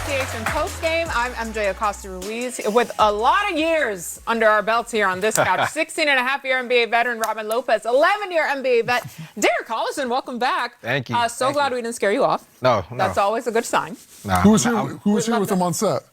Association postgame. I'm MJ Acosta-Ruiz with a lot of years under our belts here on this couch. 16-and-a-half-year NBA veteran Robin Lopez, 11-year NBA vet Derek Collison. Welcome back. Thank you. Glad we didn't scare you off. No. That's always a good sign. Nah, Who was here with him on set?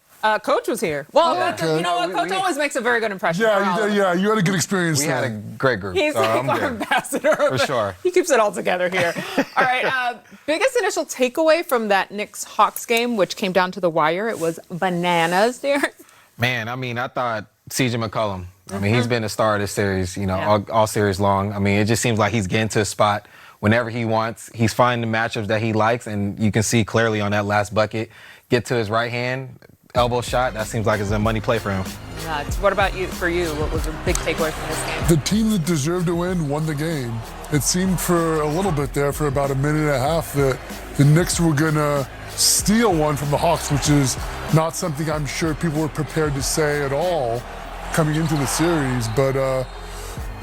Coach was here. Well, okay. you know what? Coach always makes a very good impression. Yeah, you had a good experience. We had a great group. He's so like our ambassador. For sure. He keeps it all together here. All right. Biggest initial takeaway from that Knicks-Hawks game, which came down to the wire, it was bananas, Derek. Man, I mean, I thought C.J. McCollum. I mean, he's been the star of this series, you know, all series long. I mean, it just seems like he's getting to a spot whenever he wants. He's finding the matchups that he likes, and you can see clearly on that last bucket, get to his right hand, elbow shot. That seems like it's a money play for him. Nuts. What about for you? What was the big takeaway from this game? The team that deserved to win won the game. It seemed for a little bit there, for about a minute and a half, that the Knicks were going to steal one from the Hawks, which is not something I'm sure people were prepared to say at all coming into the series. But the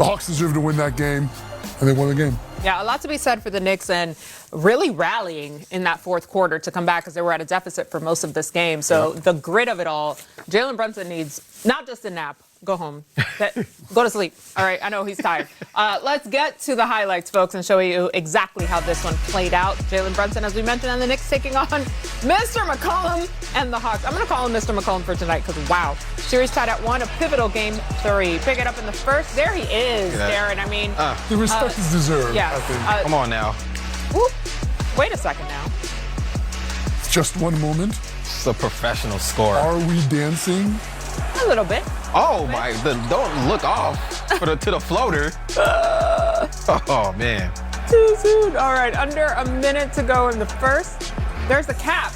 Hawks deserved to win that game, and they won the game. Yeah, a lot to be said for the Knicks and really rallying in that fourth quarter to come back because they were at a deficit for most of this game. So the grit of it all, Jalen Brunson needs not just a nap. Go home. Go to sleep. All right, I know he's tired. Let's get to the highlights, folks, and show you exactly how this one played out. Jalen Brunson, as we mentioned, and the Knicks taking on Mr. McCollum and the Hawks. I'm going to call him Mr. McCollum for tonight because, wow. Series tied at 1, a pivotal game 3. Pick it up in the first. There he is, Darren. I mean. The respect is deserved, yeah, I think. Come on now. Whoop. Wait a second now. Just one moment. It's a professional scorer. Are we dancing? A little bit. Oh, my. Don't look off to the floater. Oh, man. Too soon. All right, under a minute to go in the first. There's the cap.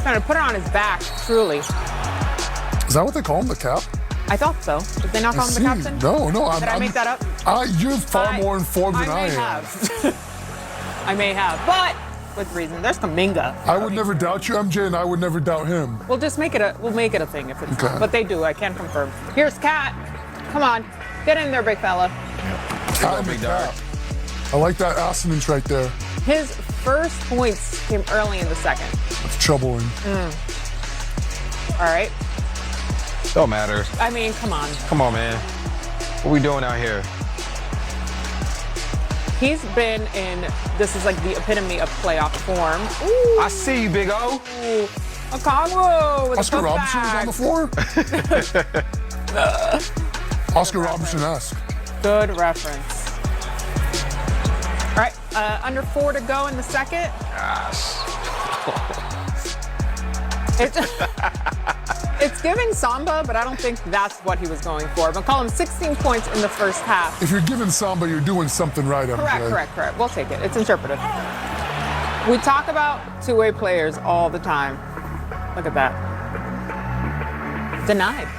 Trying to put it on his back, truly. Is that what they call him, the cap? I thought so. Did they not call him the captain? No. Did I make that up? You're far more informed than I am. Have. I may have, but with reason. There's Kaminga. I would never doubt you, MJ, and I would never doubt him. We'll just make it a thing if it's okay. But they do. I can't confirm. Here's Cat. Come on, get in there, big fella. Cat Big dog. I like that assonance right there. His first points came early in the second. That's troubling. All right. Don't matter. I mean, come on. Come on, man. What are we doing out here? He's been this is like the epitome of playoff form. Ooh. I see you, Big O. Ooh. A Congo with Oscar a Robertson was on the floor? Oscar Robertson-esque. Good reference. All right, under 4 to go in the second. Gosh. It's giving Samba, but I don't think that's what he was going for. McCollum, 16 points in the first half. If you're giving Samba, you're doing something right, MJ. Correct. We'll take it. It's interpretive. We talk about two-way players all the time. Look at that. Denied.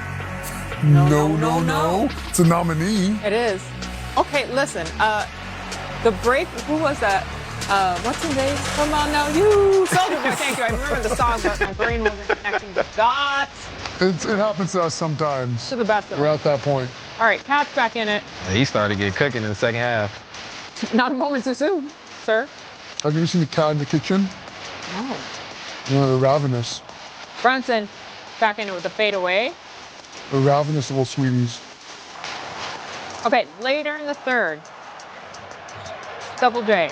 No. It's a nominee. It is. Okay, listen. The break, who was that? What's his name? Come on now, you. Soldier Boy, thank you. I remember the song, but my brain wasn't connecting the dots. It happens to us sometimes. To the best of We're us. at that point. All right, Cat's back in it. Yeah, he started to get cooking in the second half. Not a moment too soon, sir. Have you ever seen the cat in the kitchen? No. They're ravenous. Brunson back in it with a fadeaway. They're ravenous little sweeties. Okay, later in the third. Double J.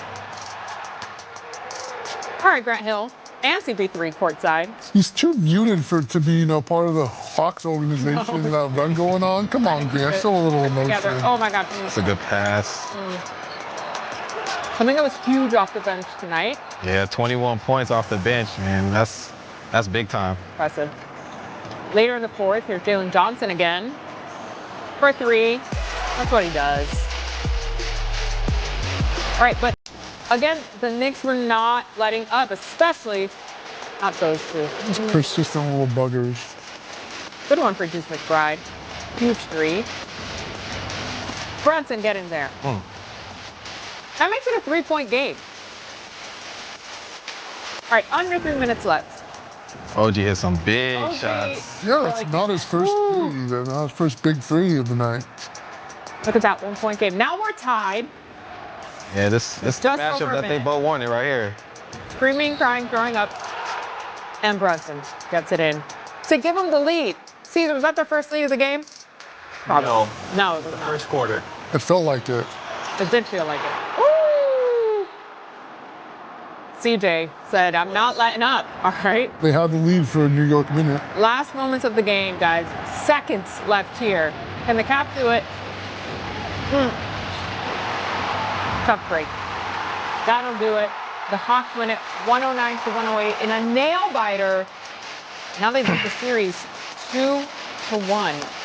All right, Grant Hill. And CP3 courtside. He's too muted to be, part of the Hawks organization and that run going on. Come on, Grant. Show a little emotion. Oh my God. That's a good pass. Something that was huge off the bench tonight. Yeah, 21 points off the bench, man. That's big time. Impressive. Later in the fourth, here's Jalen Johnson again. For 3. That's what he does. All right, but again, the Knicks were not letting up, especially not those two. Persistent little buggers. Good one for Deuce McBride. Huge 3. Brunson getting there. That makes it a 3-point game. All right, under 3 minutes left. OG hit some big shots. Yeah, it's not his first three. Not his first big 3 of the night. Look at that 1-point game. Now we're tied. Yeah, this matchup that they both wanted right here. Screaming, crying, throwing up. And Brunson gets it in to give them the lead. See, was that their first lead of the game? Probably. No, it was not. First quarter. It felt like it. It did feel like it. Woo! CJ said, I'm not letting up, all right? They had the lead for a New York minute. Last moments of the game, guys. Seconds left here. Can the Cap do it? Tough break. That'll do it. The Hawks win it 109-108 in a nail biter. Now they beat the series 2-1.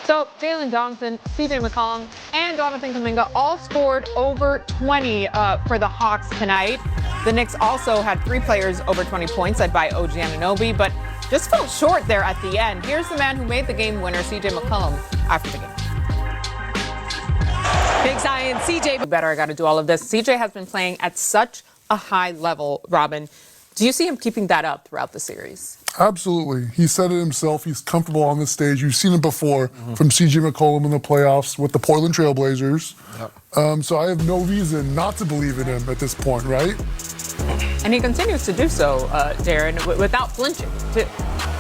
So Jalen Johnson, CJ McCollum, and Jonathan Kuminga all scored over 20 for the Hawks tonight. The Knicks also had 3 players over 20 points, led by OG Anunoby, but just fell short there at the end. Here's the man who made the game winner, CJ McCollum, after the game. Big Zion, CJ. Better, I got to do all of this. CJ has been playing at such a high level, Robin. Do you see him keeping that up throughout the series? Absolutely. He said it himself. He's comfortable on the stage. You've seen it before from CJ McCollum in the playoffs with the Portland Trailblazers. Yep. So I have no reason not to believe in him at this point, right? And he continues to do so, Darren, without flinching, too.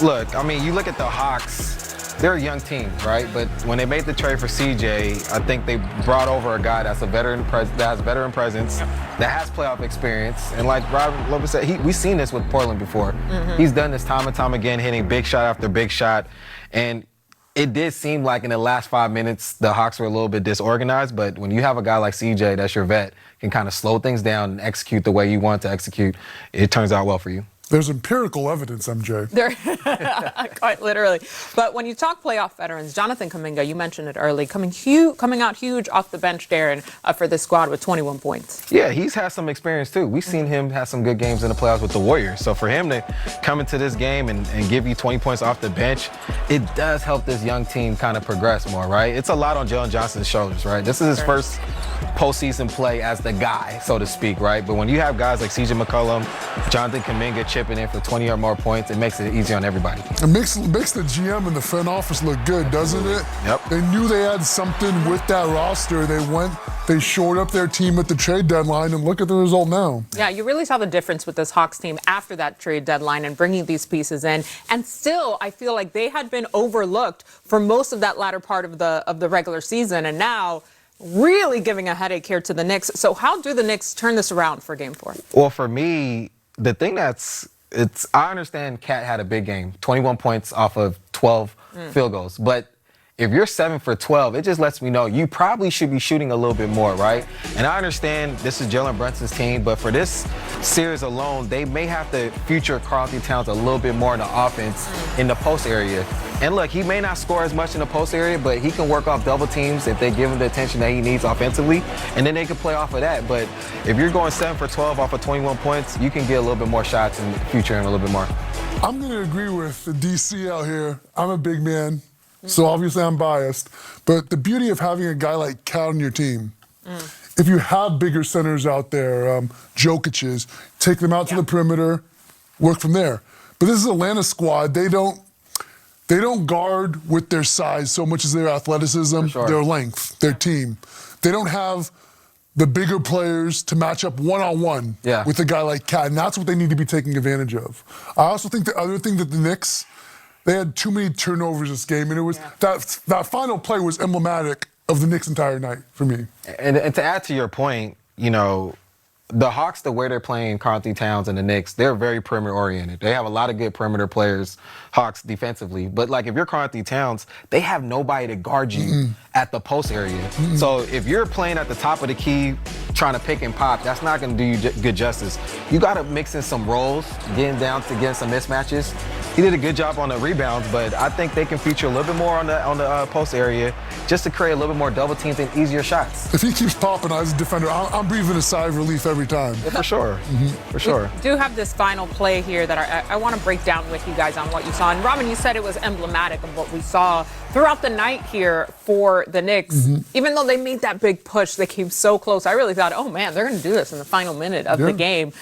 Look, I mean, you look at the Hawks, they're a young team, right? But when they made the trade for CJ, I think they brought over a guy that's a veteran, that has veteran presence, that has playoff experience. And like Robin Lopez said, we've seen this with Portland before. He's done this time and time again, hitting big shot after big shot. And it did seem like in the last 5 minutes, the Hawks were a little bit disorganized. But when you have a guy like CJ, that's your vet, can kind of slow things down and execute the way you want to execute, it turns out well for you. There's empirical evidence, MJ. Quite literally. But when you talk playoff veterans, Jonathan Kuminga, you mentioned it early, coming out huge off the bench, Darren, for this squad with 21 points. Yeah, he's had some experience too. We've seen him have some good games in the playoffs with the Warriors. So for him to come into this game and give you 20 points off the bench, it does help this young team kind of progress more, right? It's a lot on Jalen Johnson's shoulders, right? This is his first postseason play as the guy, so to speak, right? But when you have guys like CJ McCollum, Jonathan Kuminga chipping in for 20 or more points, it makes it easy on everybody. It makes the GM and the front office look good, doesn't it? Yep. They knew they had something with that roster. They shored up their team at the trade deadline, and look at the result now. Yeah, you really saw the difference with this Hawks team after that trade deadline and bringing these pieces in. And still, I feel like they had been overlooked for most of that latter part of the regular season, and now really giving a headache here to the Knicks. So how do the Knicks turn this around for Game 4? Well, for me, the thing I understand Cat had a big game, 21 points off of 12 field goals. But if you're 7 for 12, it just lets me know you probably should be shooting a little bit more, right? And I understand this is Jalen Brunson's team, but for this series alone, they may have to feature Karl-Anthony Towns a little bit more in the offense in the post area. And look, he may not score as much in the post area, but he can work off double teams if they give him the attention that he needs offensively, and then they can play off of that. But if you're going 7 for 12 off of 21 points, you can get a little bit more shots and feature him a little bit more. I'm going to agree with the DC out here. I'm a big man, so obviously I'm biased. But the beauty of having a guy like Cal on your team, if you have bigger centers out there, Jokic's, take them out to the perimeter, work from there. But this is Atlanta's squad. They don't guard with their size so much as their athleticism, their length, their team. They don't have the bigger players to match up one-on-one with a guy like Cat, and that's what they need to be taking advantage of. I also think the other thing that the Knicks, they had too many turnovers this game, and it was that final play was emblematic of the Knicks' entire night for me. And to add to your point, you know, the Hawks, the way they're playing Karl-Anthony Towns and the Knicks, they're very perimeter-oriented. They have a lot of good perimeter players, Hawks, defensively. But, like, if you're Karl-Anthony Towns, they have nobody to guard you at the post area. So if you're playing at the top of the key, trying to pick and pop, that's not going to do you good justice. You got to mix in some rolls, getting down to get some mismatches. He did a good job on the rebounds, but I think they can feature a little bit more on the post area just to create a little bit more double teams and easier shots. If he keeps popping as a defender, I'm breathing a sigh of relief every time. Yeah, for sure. For sure. We do have this final play here that I want to break down with you guys on what you saw. And Robin, you said it was emblematic of what we saw throughout the night here for the Knicks. Even though they made that big push, they came so close. I really thought, oh man, they're going to do this in the final minute of the game.